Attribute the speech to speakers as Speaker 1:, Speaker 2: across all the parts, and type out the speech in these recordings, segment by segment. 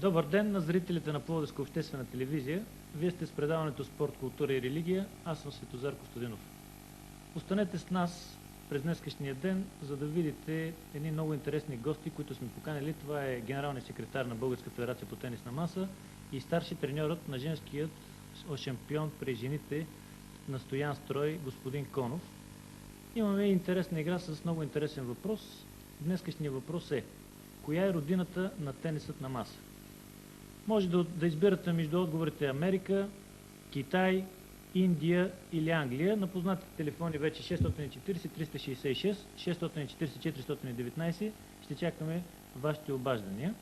Speaker 1: Добър ден на зрителите на Пловдивска обществена телевизия. Вие сте с предаването Спорт, култура и религия. Аз съм Светозар Костадинов. Останете с нас през днескашния ден, за да видите едни много интересни гости, които сме поканили. Това е генералният секретар на Българска федерация по тенис на маса и старши треньорът на женският шампион при жените на Стоян Строй, господин Конов. Имаме интересна игра с много интересен въпрос. Днескашният въпрос е: коя е родината на тенисът на маса? Може да избирате между отговорите Америка, Китай, Индия или Англия. На познатите телефони вече 640-366, 640-419. Ще чакаме вашите обаждания.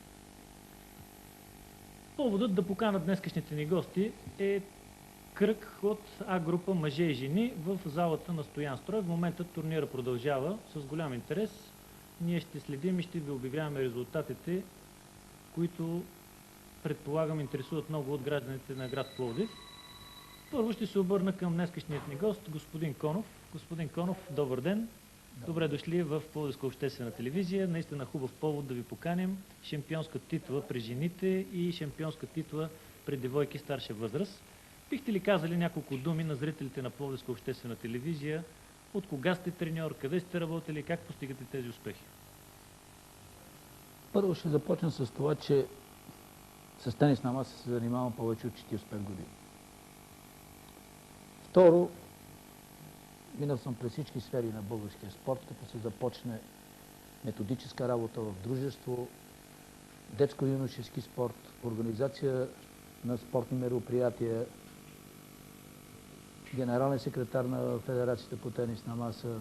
Speaker 1: Поводът да поканат днескашните ни гости е кръг от А-група мъже и жени в залата на Стоян Строй. В момента турнира продължава с голям интерес. Ние ще следим и ще ви обявяваме резултатите, които предполагам интересуват много от гражданите на град Пловдив. Първо ще се обърна към днескашният ни гост, господин Конов. Господин Конов, добър ден. Добре дошли в Пловдивска обществена телевизия. Наистина хубав повод да ви поканим. Шампионска титла при жените и шампионска титла при девойки старша възраст. Бихте ли казали няколко думи на зрителите на Пловдивска обществена телевизия? От кога сте треньор, къде сте работили, как постигате тези успехи?
Speaker 2: Първо ще започна с това, че с тенис на маса се занимавам повече от 45 години. Второ, минал съм през всички сфери на българския спорт, като се започне методическа работа в дружество, детско-юношески спорт, организация на спортни мероприятия, генерален секретар на Федерацията по тенис на маса,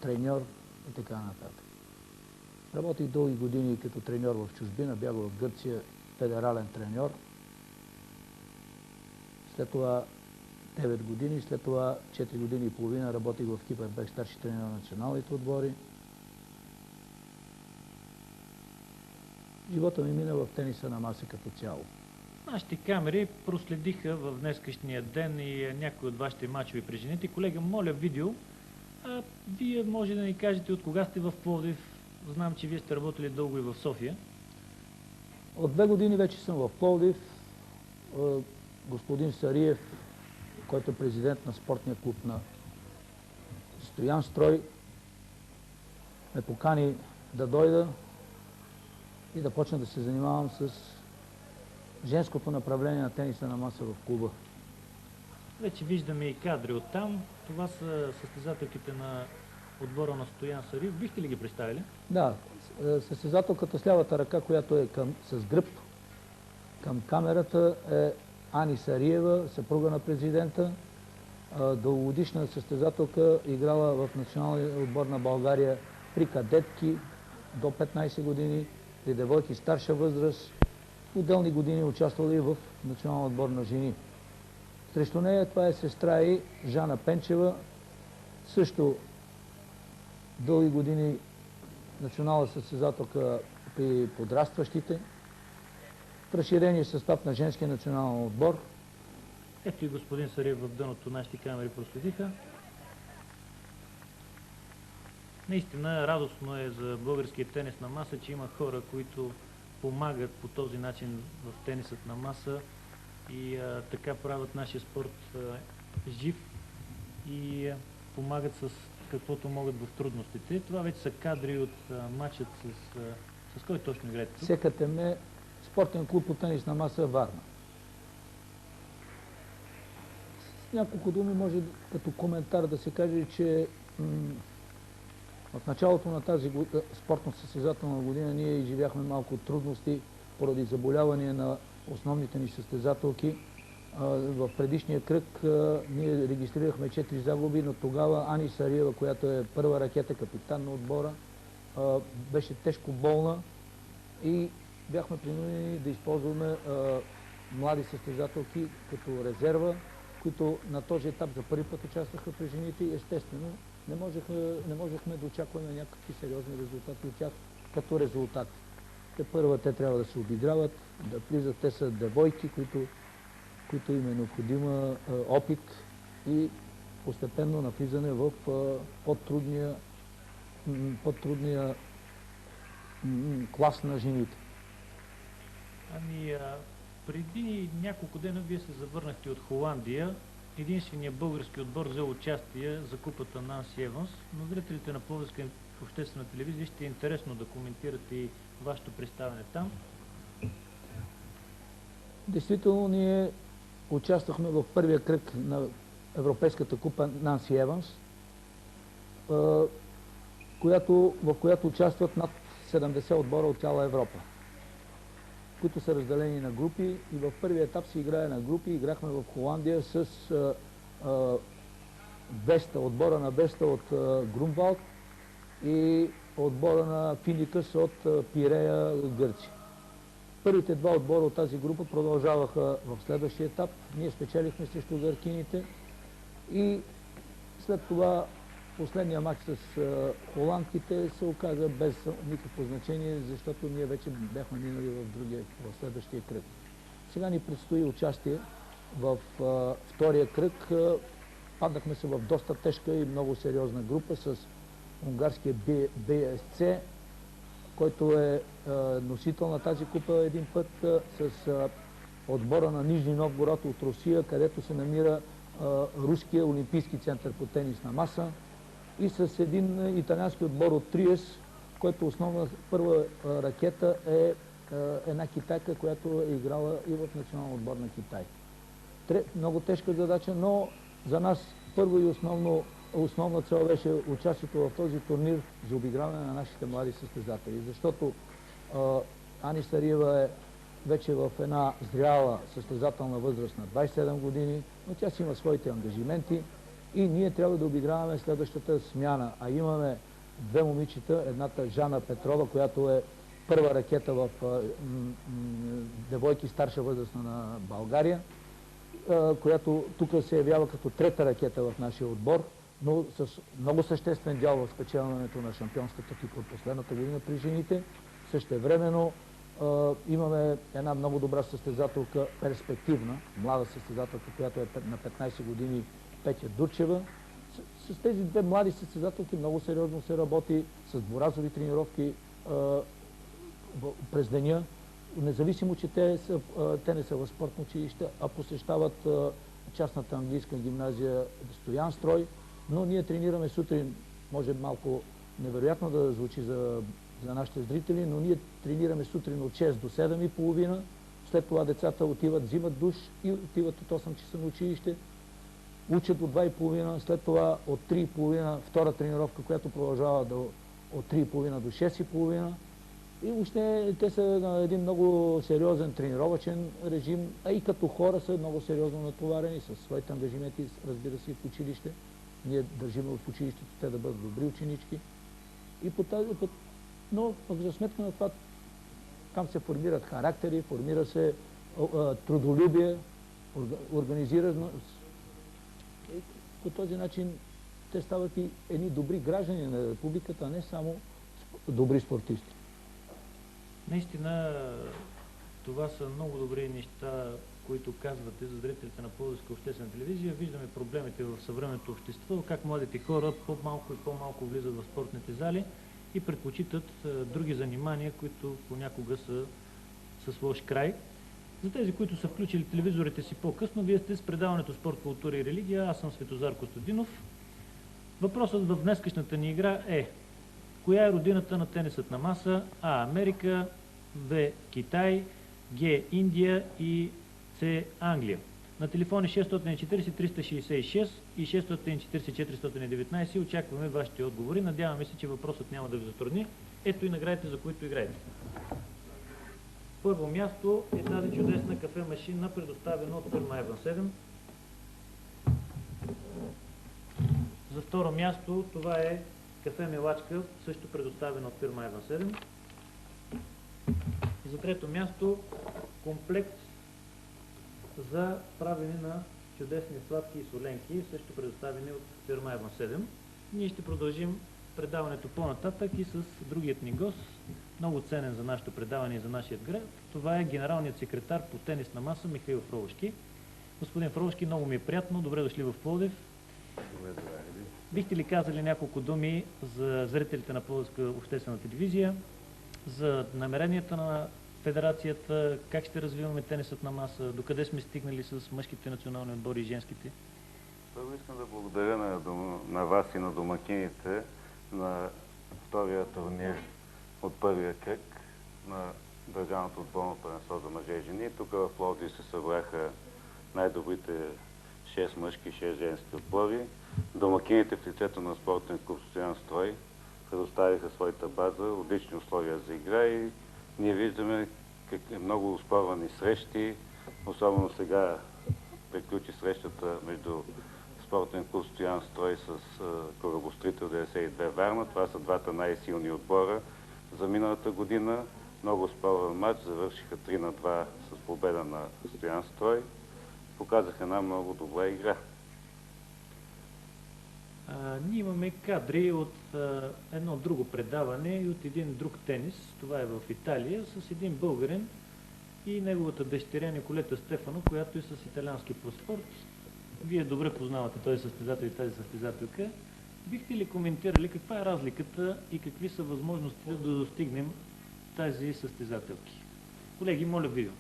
Speaker 2: треньор и така нататък. Работих дълги години като треньор в чужбина, бях в Гърция федерален треньор. След това 9 години, след това 4 години и половина работих в Кипър, бях старши треньор на националните отбори. Живота ми мина в тениса на маса като цяло.
Speaker 1: Нашите камери проследиха в днескашния ден и някои от вашите мачове при жените. Колега, моля видео. Вие може да ни кажете от кога сте в Пловдив. Знам, че вие сте работили дълго и в София.
Speaker 2: От 2 години вече съм в Пловдив. Господин Сариев, който е президент на спортния клуб на Стоян Строй, ме покани да дойда и да почна да се занимавам с женското направление на тениса на маса в клуба.
Speaker 1: Вече виждаме и кадри оттам. Това са състезателките на отбора на Стоян Сариев. Бихте ли ги представили? Да,
Speaker 2: състезателката с лявата ръка, която е с гръб към камерата, е Ани Сариева, съпруга на президента. Дългогодишна състезателка, играла в националния отбор на България при кадетки до 15 години, при девойки старша възраст. Отделни години участвала и в националния отбор на жени. Срещу нея това е сестра и Жана Пенчева, също дълги години национална състезателка при подрастващите, в разширения състав на женския национален отбор.
Speaker 1: Ето и господин Сариев в дъното, нашите камери проследиха. Наистина радостно е за българския тенис на маса, че има хора, които помагат по този начин в тенисът на маса и така правят нашия спорт жив и помагат с каквото могат в трудностите. Това вече са кадри от матчът с кой точно играете тук?
Speaker 2: СКТМ, спортен клуб по тенис на маса Варна. С няколко думи може като коментар да се каже, че в началото на тази спортно-състезателна година ние изживяхме малко трудности поради заболявания на основните ни състезателки. В предишния кръг ние регистрирахме 4 загуби, но тогава Ани Сариева, която е първа ракета, капитан на отбора, беше тежко болна и бяхме принудени да използваме млади състезателки като резерва, които на този етап за първи път участваха при жените и естествено не можехме да очакваме някакви сериозни резултати от тях като резултат. Те трябва да се обиграват, да влизат. Те са девойки, които им е необходима опит и постепенно навлизане в по-трудния клас на жените.
Speaker 1: Ами, преди няколко дена вие се завърнахте от Холандия. Единственият български отбор взе участие за купата на Нанси Еванс, но зрителите на Пловдивска обществена телевизия ще е интересно да коментирате и вашето представяне там.
Speaker 2: Действително ние участвахме в първия кръг на Европейската купа Нанси Еванс, в която участват над 70 отбора от цяла Европа, които са разделени на групи, и в първия етап се играе на групи. Играхме в Холандия с отбора на Веста от Грунвалд и отбора на Финикъс от Пирея, Гърция. Първите два отбора от тази група продължаваха в следващия етап. Ние спечелихме срещу гъркините и след това последния матч с холандките се оказа без никакво значение, защото ние вече бяхме минали в следващия кръг. Сега ни предстои участие в втория кръг. Паднахме се в доста тежка и много сериозна група с унгарския БСЦ, който е носител на тази купа един път, с отбора на Нижни Новгород от Русия, където се намира Руския олимпийски център по тенис на маса, и с един италиански отбор от Триес, който основна първа ракета е една китайка, която е играла и в националния отбор на Китай. Много тежка задача, но за нас първо и основна цел беше участието в този турнир за обиграване на нашите млади състезатели, защото Ани Сариева е вече в една зряла състезателна възраст на 27 години, но тя си има своите ангажименти и ние трябва да обиграваме следващата смяна. А имаме две момичета, едната Жана Петрова, която е първа ракета в девойки старша възраст на България, която тук се явява като трета ракета в нашия отбор, но с много съществен дял в спечелването на шампионската титла последната година при жените. Същевременно имаме една много добра състезателка, перспективна, млада състезателка, която е на 15 години, Петя Дурчева. С тези две млади състезателки много сериозно се работи, с двуразови тренировки през деня, независимо, че те не са в спортно училище, а посещават частната английска гимназия Стоян Строй, но ние тренираме сутрин, може малко невероятно да звучи за нашите зрители, но ние тренираме сутрин от 6 до 7:30, след това децата отиват, взимат душ и отиват от 8 часа на училище, учат до 2:30, след това от 3:30 втора тренировка, която продължава от 3:30 до 6:30. И въобще те са на един много сериозен тренировъчен режим, а и като хора са много сериозно натоварени със своите ангажименти, разбира се, и в училище. Ние държим в училището те да бъдат добри ученички. И но за сметка на това там се формират характери, формира се трудолюбие, организираност. И по този начин те стават и едни добри граждани на републиката, а не само добри спортисти.
Speaker 1: Наистина, това са много добри неща, които казвате за зрителите на Пловдивска обществена телевизия. Виждаме проблемите в съвременното общество, как младите хора по-малко и по-малко влизат в спортните зали и предпочитат други занимания, които понякога са с лош край. За тези, които са включили телевизорите си по-късно, вие сте с предаването Спорт, култура и религия. Аз съм Светозар Костадинов. Въпросът в днескашната ни игра е: коя е родината на тенисът на маса? А. Америка, Б. Китай, Г. Индия и С. Англия. На телефони 640-366 и 640-419 очакваме вашите отговори. Надяваме се, че въпросът няма да ви затрудни. Ето и наградите, за които играете. Първо място е тази чудесна кафе машина, предоставена от фирма Evans 7. За второ място това е кафе мелачка, също предоставена от фирма Evans 7. И за трето място комплект за правене на чудесни сладки и соленки, също предоставени от фирма Evans 7. Ние ще продължим предаването по-нататък и с другият ни гост, много ценен за нашето предаване и за нашия град. Това е генералният секретар по тенис на маса Михаил Фроловски. Господин Фроловски, много ми е приятно. Добре дошли в Пловдив.
Speaker 3: Добре.
Speaker 1: Бихте ли казали няколко думи за зрителите на Пловдивска обществена телевизия, за намеренията на федерацията, как ще развиваме тенисът на маса, докъде сме стигнали с мъжките национални отбори и женските?
Speaker 3: Първо искам да благодаря на вас и на домакините на втория турнир от първия кръг на Държавното отборно първенство за мъже и жени. Тук в Пловдив се събраха най-добрите 6 мъжки и 6 женски отбори. Домакините в лицето на спортен клуб Стоян Строй предоставиха своята база, отлични условия за игра и ние виждаме много оспорвани срещи, особено сега приключи срещата между спортен клуб Стоян Строй с Корабостроител 92 Варна. Това са двата най-силни отбора за миналата година. Много спорен матч, завършиха 3-2 с победа на Стоян Строй. Показаха една много добра игра.
Speaker 1: Ние имаме кадри от едно друго предаване и от един друг тенис. Това е в Италия, с един българин и неговата дъщеря Николета Стефано, която е с италиански паспорт. Вие добре познавате този състезател и тази състезателка. Бихте ли коментирали каква е разликата и какви са възможностите да достигнем тази състезателки? Колеги, моля видео.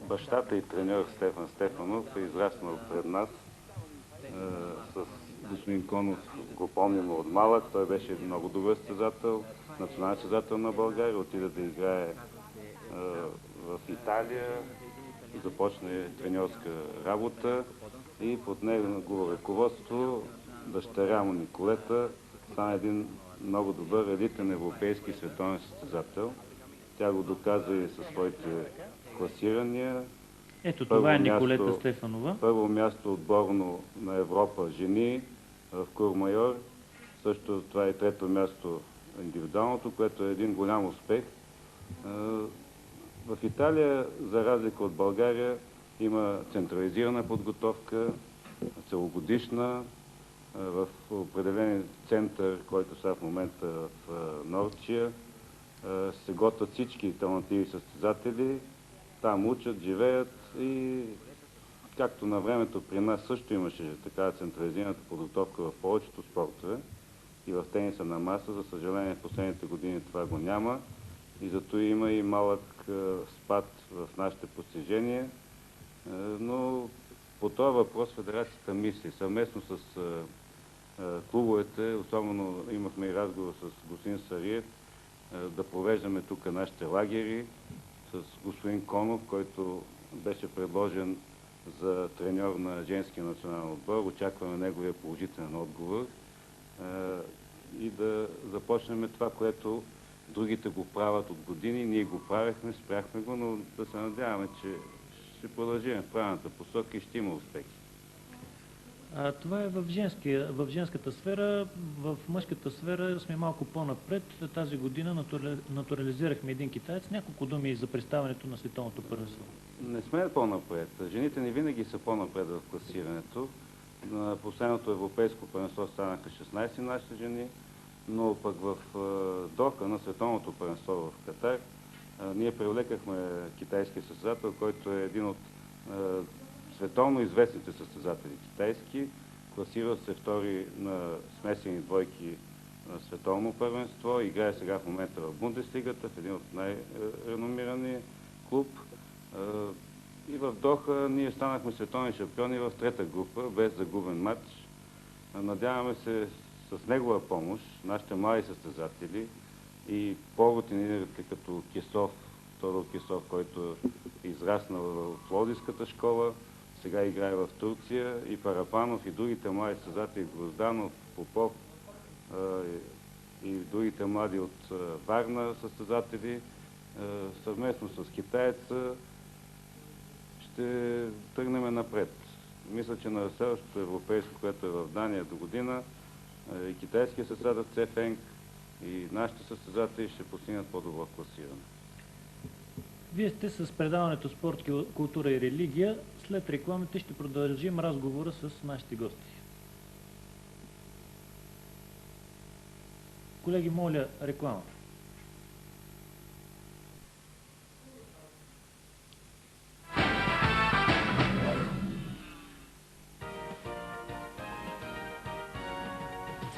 Speaker 3: Бащата и треньор Стефан Стефанов е израснал пред нас. С господин Конов го помним от малък. Той беше много добър състезател, национален състезател на България. Отида да играе в Италия, започне треньорска работа и под негово ръководство дъщеря му Николета стана един много добър елитен европейски и световен състезател. Тя го доказа и със своите класирания.
Speaker 1: Ето това е Николета Стефанова.
Speaker 3: Първо място отборно на Европа жени в Курмайор. Също това е трето място индивидуалното, което е един голям успех. В Италия, за разлика от България, има централизирана подготовка, целогодишна, в определен център, който са в момента в Норчия. Се готвят всички талантливи състезатели, там учат, живеят и както на времето при нас също имаше такава централизираната подготовка в повечето спортове и в тениса на маса. За съжаление, в последните години това го няма и зато има и малък спад в нашите постижения. Но по този въпрос федерацията мисли съвместно с клубовете, особено имахме и разговор с господин Сариев, да провеждаме тук нашите лагери с господин Конов, който беше предложен за треньор на женския национален отбор. Очакваме неговия положителен отговор и да започнем това, което другите го правят от години. Ние го правихме, спряхме го, но да се надяваме, че ще продължим в правилната посока и ще има успехи.
Speaker 1: Това е в женската сфера. В мъжката сфера сме малко по-напред. Тази година натурализирахме един китаец. Няколко думи за представянето на световното първенство.
Speaker 3: Не сме по-напред. Жените не винаги са по-напред в класирането. На последното европейско първенство станаха 16 нашите жени, но пък в Доха на световното първенство в Катар ние привлекахме китайския състезател, който е един от световно известните състезатели китайски. Класира се втори на смесени двойки на световно първенство. Играе сега в момента в Бундеслигата, в един от най-реномирани клуб. И в Доха ние станахме световни шампиони в трета група, без загубен матч. Надяваме се с негова помощ, нашите млади състезатели и по-рутинирите като Кисов, Тодор Кисов, който е израснал в Пловдивската школа, сега играе в Турция, и Парапанов, и другите млади състезатели, Грозданов, Попов и другите млади от Варна състезатели, съвместно с китаеца ще тръгнем напред. Мисля, че на следващото европейско, което е в Дания до година, и китайския състезател Цефенг и нашите състезатели ще постигнат по-добро класиране.
Speaker 1: Вие сте с предаването Спорт, култура и религия. След рекламите ще продължим разговора с нашите гости. Колеги, моля, реклама.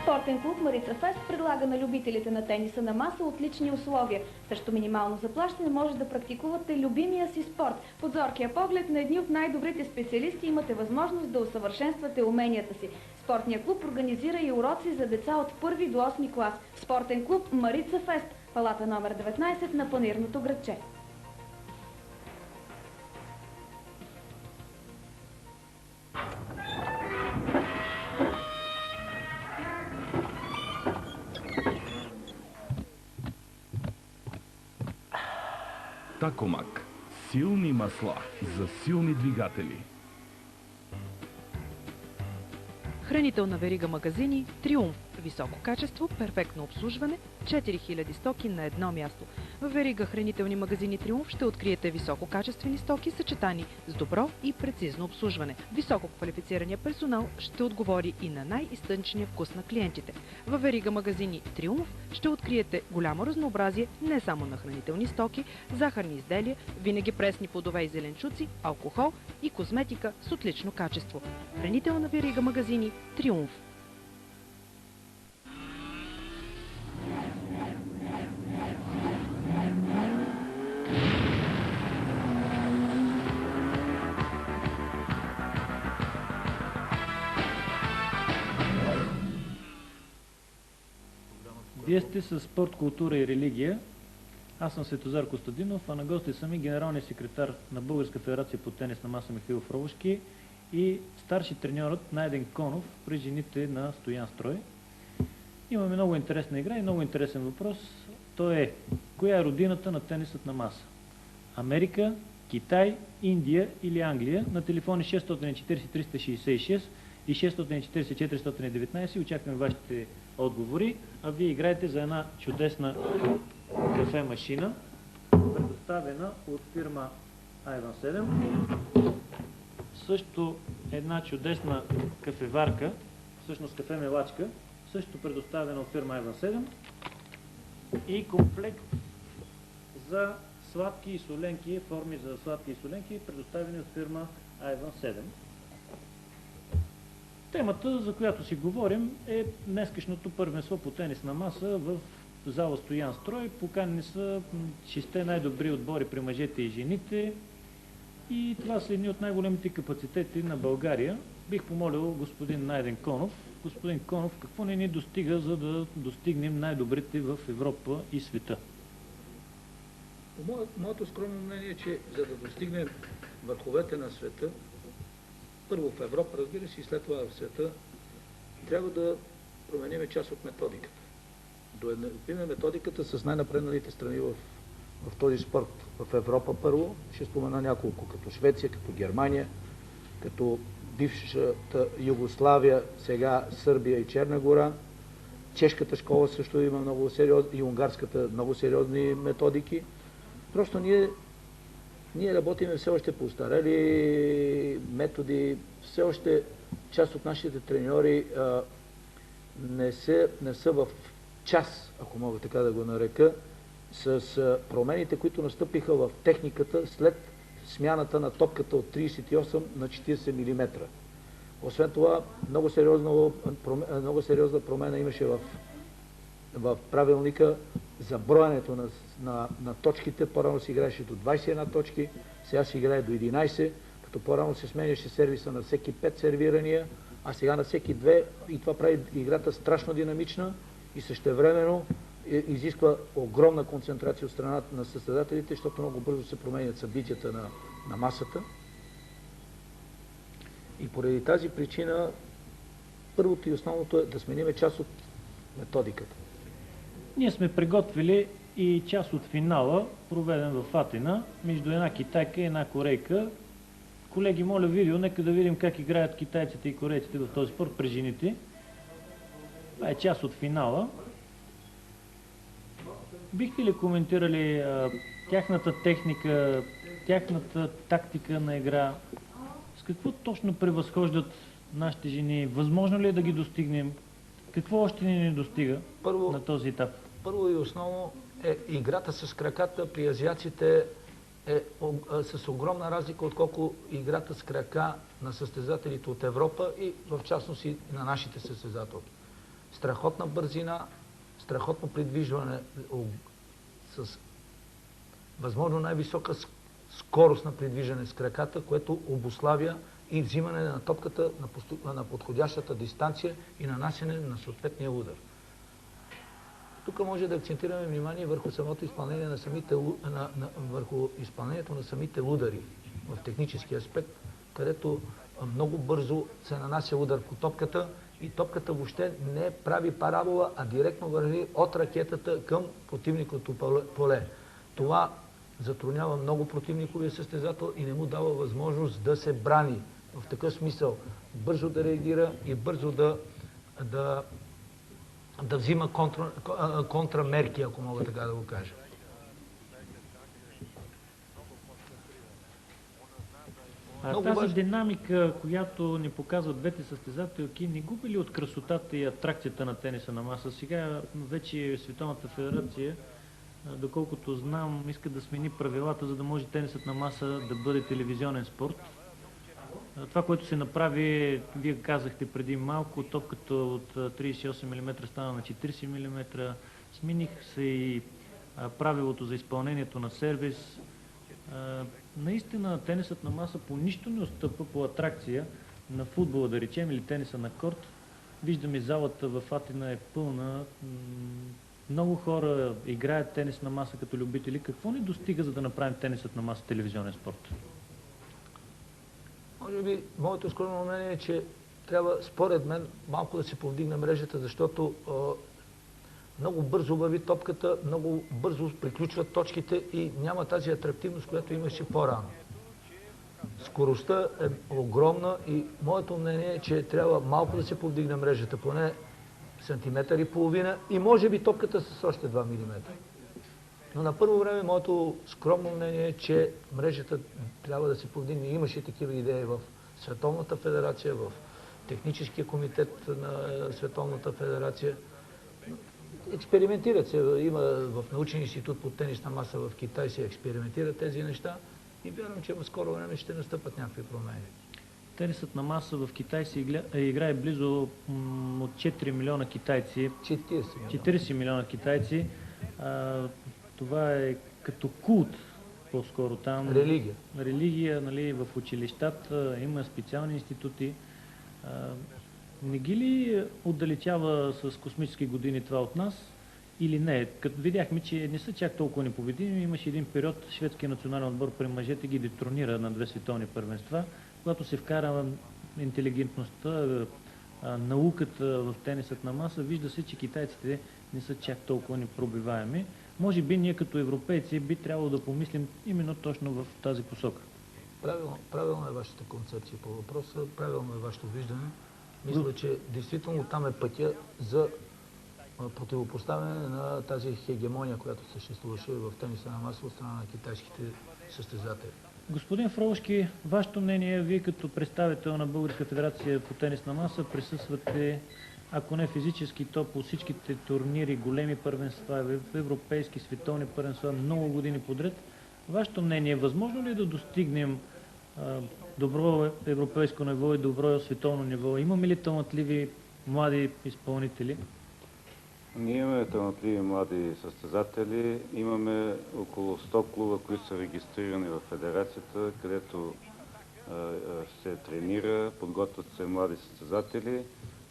Speaker 4: Спортен клуб Марица Фест предлага на любителите на тениса на маса отлични условия. Срещу минимално заплащане може да практикувате любимия си спорт. Под зоркия поглед на едни от най-добрите специалисти имате възможност да усъвършенствате уменията си. Спортният клуб организира и уроци за деца от 1 до 8 клас. Спортен клуб Марица Фест, палата номер 19 на Панирното градче.
Speaker 5: Такомак. Силни масла за силни двигатели.
Speaker 6: Хранителна верига магазини Триумф. Високо качество, перфектно обслужване, 4000 стоки на едно място. В верига хранителни магазини Триумф ще откриете висококачествени стоки, съчетани с добро и прецизно обслужване. Високо квалифицирания персонал ще отговори и на най-изтънчения вкус на клиентите. В верига магазини Триумф ще откриете голямо разнообразие не само на хранителни стоки, захарни изделия, винаги пресни плодове и зеленчуци, алкохол и козметика с отлично качество. Хранителна верига магазини Триумф.
Speaker 1: Вие сте с спорт, култура и религия. Аз съм Светозар Костадинов, а на гости съм и генералният секретар на Българска федерация по тенис на маса Михаил Фровошки и старши треньорът Найден Конов при жените на Стоян Строй. Имаме много интересна игра и много интересен въпрос. Той е: коя е родината на тенисът на маса? Америка, Китай, Индия или Англия? На телефони 640-366 и 640-419 очакваме вашите отговори, а вие играете за една чудесна кафе машина, предоставена от фирма Айван 7. Също една чудесна кафеварка, всъщност кафе мелачка, също предоставена от фирма Айван 7. И комплект за сладки и соленки, форми за сладки и соленки, предоставени от фирма Айван 7. Темата, за която си говорим, е днескашното първенство по тенис на маса в зала Стоян Строй. Поканени са 6 най-добри отбори при мъжете и жените и това са едни от най-големите капацитети на България. Бих помолил господин Найден Конов. Господин Конов, какво не ни достига, за да достигнем най-добрите в Европа и света?
Speaker 2: Моето скромно мнение е, че за да достигнем върховете на света, първо в Европа, разбира се, и след това в света, трябва да променим част от методиката. Да еднаквим методиката с най-напредналите страни в този спорт. В Европа първо, ще спомена няколко, като Швеция, като Германия, като бившата Югославия, сега Сърбия и Черна гора. Чешката школа също има много сериозни, и унгарската много сериозни методики. Просто ние работиме все още по устарели методи, все още част от нашите треньори не са в час, ако мога така да го нарека, с промените, които настъпиха в техниката след смяната на топката от 38 на 40 мм. Освен това, много сериозна промена имаше в правилника за броенето на точките. По-рано се играеше до 21 точки, сега се играе до 11, като по-рано се сменяше сервиса на всеки 5 сервирания, а сега на всеки 2, и това прави играта страшно динамична и същевременно изисква огромна концентрация от страна на състезателите, защото много бързо се променят събитията на масата. И поради тази причина първото и основното е да смениме част от методиката.
Speaker 1: Ние сме приготвили и част от финала, проведен в Атина, между една китайка и една корейка. Колеги, моля видео, нека да видим как играят китайците и корейците в този спорт при жените. Това е част от финала. Бихте ли коментирали тяхната техника, тяхната тактика на игра? С какво точно превъзхождат нашите жени? Възможно ли е да ги достигнем? Какво още ни достига на този етап?
Speaker 2: Първо и основно е играта с краката при азиаците е с огромна разлика, отколко играта с крака на състезателите от Европа и в частност и на нашите състезателки. страхотна бързина, страхотно придвижване с възможно най-висока скорост на придвижване с краката, което обуславя и взимане на топката на подходящата дистанция и нанасяне на съответния удар. Тук може да акцентираме внимание върху самото изпълнение върху изпълнението на самите удари в технически аспект, където много бързо се нанася удар по топката и топката въобще не прави парабола, а директно върви от ракетата към противниковото поле. Това затруднява много противниковия състезател и не му дава възможност да се брани. В такъв смисъл бързо да реагира и бързо да взима контрамерки, ако мога така да го кажа.
Speaker 1: Тази динамика, която ни показват двете състезателки, не губи ли от красотата и атракцията на тениса на маса? Сега вече Световната федерация, доколкото знам, иска да смени правилата, за да може тенисът на маса да бъде телевизионен спорт. Това, което се направи, вие казахте преди малко, топката от 38 мм стана на 40 мм, смених се и правилото за изпълнението на сервис. Наистина тенисът на маса по нищо не отстъпва по атракция на футбола, да речем, или тениса на корт. Виждаме залата в Атина е пълна. Много хора играят тенис на маса като любители. Какво ни достига, за да направим тенисът на маса телевизионен спорт?
Speaker 2: Може би, моето скромно мнение е, че трябва, според мен, малко да се повдигне мрежата, защото много бързо върви топката, много бързо приключват точките и няма тази атрактивност, която имаше по-рано. Скоростта е огромна и моето мнение е, че трябва малко да се повдигне мрежата, поне сантиметър и половина и може би топката с още 2 мм. Но на първо време моето скромно мнение е, че мрежата трябва да се повдигне. Имаше такива идеи в Световната федерация, в Техническия комитет на Световната федерация. Експериментират се. Има в научен институт по тенисна маса в Китай се експериментират тези неща и вярвам, че в скоро време ще настъпат някакви промени.
Speaker 1: Тенисът на маса в Китай се играе близо от 4 милиона китайци. 40 милиона китайци. Това е като култ, по-скоро там.
Speaker 2: Религия.
Speaker 1: Религия, нали, в училищата, има специални институти. Не ги ли отдалечава с космически години това от нас или не? Като видяхме, че не са чак толкова непобедими, имаше един период, шведския национален отбор при мъжете ги детронира на 2 световни първенства, когато се вкара интелигентността, науката в тенисът на маса, вижда се, че китайците не са чак толкова непробиваеми. Може би ние като европейци би трябвало да помислим именно точно в тази посока.
Speaker 2: Правилно е вашата концепция по въпроса, правилно е вашето виждане. Мисля, че действително там е пътя за противопоставяне на тази хегемония, която съществуваше в тениса на маса от страна на китайските състезатели.
Speaker 1: Господин Фроловски, вашето мнение, вие като представител на Българска федерация по тенис на маса присъствате, ако не физически, то по всичките турнири, големи първенства, европейски, световни първенства, много години подред. Вашето мнение, възможно ли е да достигнем добро европейско ниво и добро световно ниво? Имаме ли талантливи млади изпълнители?
Speaker 3: Ние имаме талантливи млади състезатели. Имаме около 100 клуба, които са регистрирани в федерацията, където се тренира, подготвят се млади състезатели,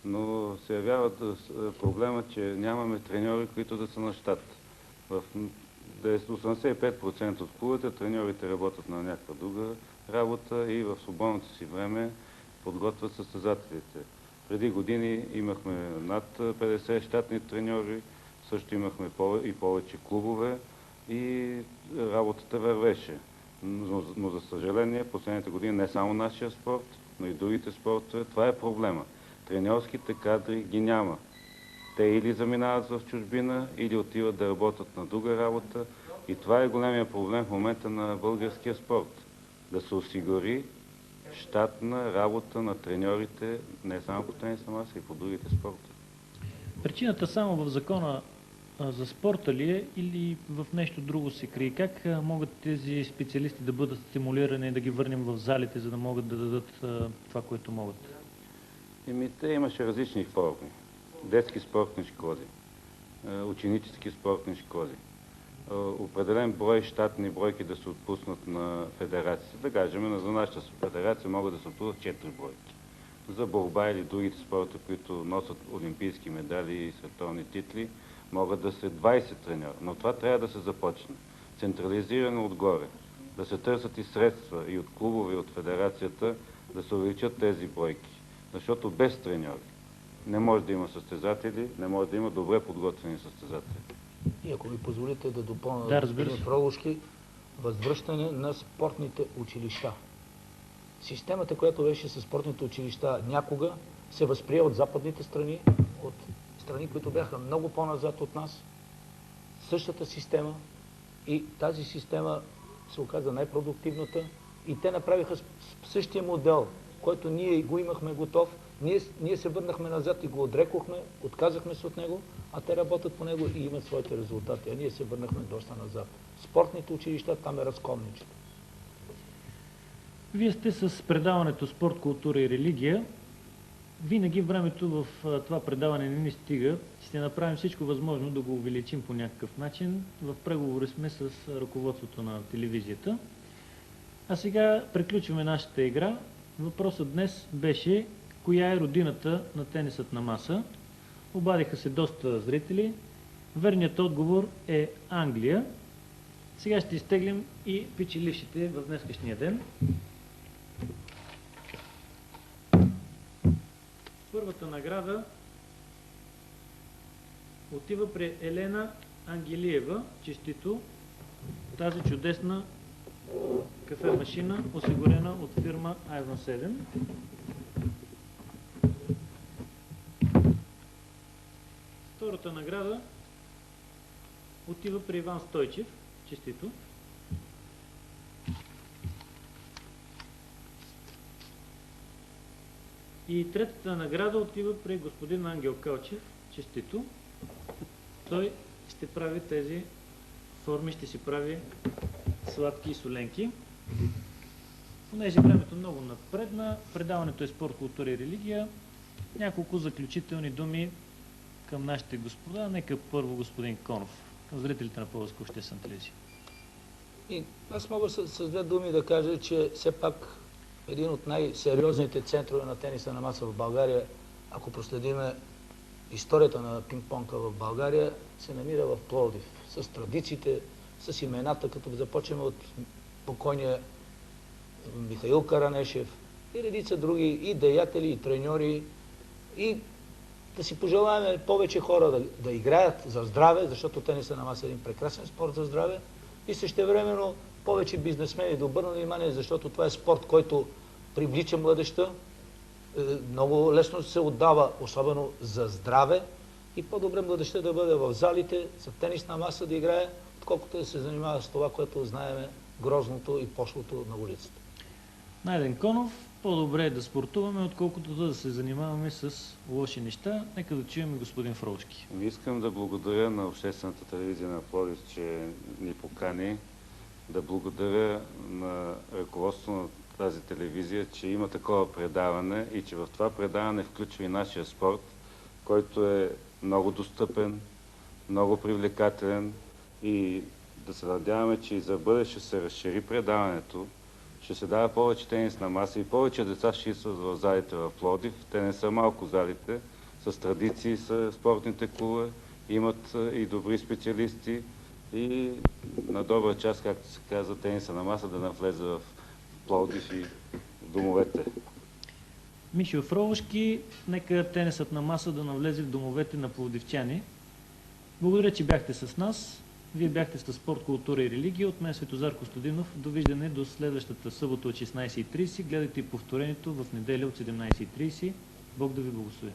Speaker 3: но се явява проблема, че нямаме треньори, които да са на щат. В 85% от клубите треньорите работят на някаква друга работа и в свободното си време подготвят състезателите. Преди години имахме над 50 щатни треньори, също имахме и повече клубове и работата вървеше. Но за съжаление, последните години не само нашия спорт, но и другите спортове, това е проблема. Треньорските кадри ги няма. Те или заминават в чужбина, или отиват да работят на друга работа. И това е големия проблем в момента на българския спорт. Да се осигури щатна работа на треньорите, не само по тенис на маса, и по другите спорта.
Speaker 1: Причината само в закона за спорта ли е или в нещо друго се крие? Как могат тези специалисти да бъдат стимулирани и да ги върнем в залите, за да могат да дадат това, което могат?
Speaker 3: Те имаше различни форми. детски спортни школи, ученически спортни школи, определен брой щатни бройки да се отпуснат на федерациите. Да кажем, за нашата федерация могат да се отпуснат 4 бройки. За борба или другите спорта, които носят олимпийски медали и световни титли, могат да са 20 треньори. Но това трябва да се започне. Централизирано отгоре. Да се търсят и средства и от клубове, и от федерацията, да се увеличат тези бройки. Защото без треньори не може да има състезатели, не може да има добре подготвени състезатели.
Speaker 2: И ако ми позволите да допълня,
Speaker 1: да, разбира се,
Speaker 2: Фроловски, възвръщане на спортните училища. Системата, която беше с спортните училища някога, се възприе от западните страни, от страни, които бяха много по-назад от нас. Същата система, и тази система се оказа най-продуктивната, и те направиха същия модел, който ние го имахме готов. Ние се върнахме назад и го отрекохме, отказахме се от него, а те работят по него и имат своите резултати. А ние се върнахме доста назад. Спортните училища, там е разколничето.
Speaker 1: Вие сте с предаването Спорт, култура и религия. Винаги времето в това предаване не ни стига. Ще направим всичко възможно да го увеличим по някакъв начин. В преговори сме с ръководството на телевизията. А сега приключваме нашата игра. Въпросът днес беше: коя е родината на тенисът на маса? Обадиха се доста зрители. Верният отговор е Англия. Сега ще изтеглим и печелившите в днескашния ден. Първата награда отива при Елена Ангелиева. Честито! Тази чудесна кафе машина, осигурена от фирма Ivan 7. Втората награда отива при Иван Стойчев. Честито! И третата награда отива при господин Ангел Калчев. Честито! Той ще прави тези форми, ще си прави сладки и соленки. Понеже времето много напредна, предаването е Спорт, култура и религия. Няколко заключителни думи към нашите господа. Нека първо господин Конов, към зрителите на Пловдивска обществена телевизия.
Speaker 2: И аз мога с две думи да кажа, че все пак един от най-сериозните центрове на тениса на маса в България, ако проследиме историята на пинг-понга в България, се намира в Пловдив. С традициите, с имената, като започнем от покойния Михаил Каранешев и редица други и деятели, и треньори, и да си пожелаваме повече хора да играят за здраве, защото тениса на маса е един прекрасен спорт за здраве, и същевременно повече бизнесмени да обърнат внимание, защото това е спорт, който привлича младежта, много лесно се отдава, особено за здраве, и по-добре младежта да бъде в залите, за тенисна маса да играе, отколкото да се занимава с това, което знаеме, грозното и пошлото на улицата.
Speaker 1: Найден Конов: по-добре е да спортуваме, отколкото да се занимаваме с лоши неща. Нека да чуем господин Фроловски.
Speaker 3: Искам да благодаря на обществената телевизия на Пловдив, че ни покани. Да благодаря на ръководството на тази телевизия, че има такова предаване и че в това предаване включва и нашия спорт, който е много достъпен, много привлекателен, и да се надяваме, че и за бъдеще се разшири предаването, ще се дава повече тенисна маса и повече деца ще идват в залите в Пловдив. Те не са малко залите, с традиции са спортните клубове, имат и добри специалисти, и на добра част, както се казва, тениса на маса да навлезе в Пловдив и в домовете.
Speaker 1: Мишо Фроловски: нека тенисът на маса да навлезе в домовете на пловдивчани. Благодаря, че бяхте с нас. Вие бяхте с Спорт, култура и религия. От мен Светозар Костадинов. Довиждане до следващата събота от 16:30. Гледайте повторението в неделя от 17:30. Бог да ви благослови.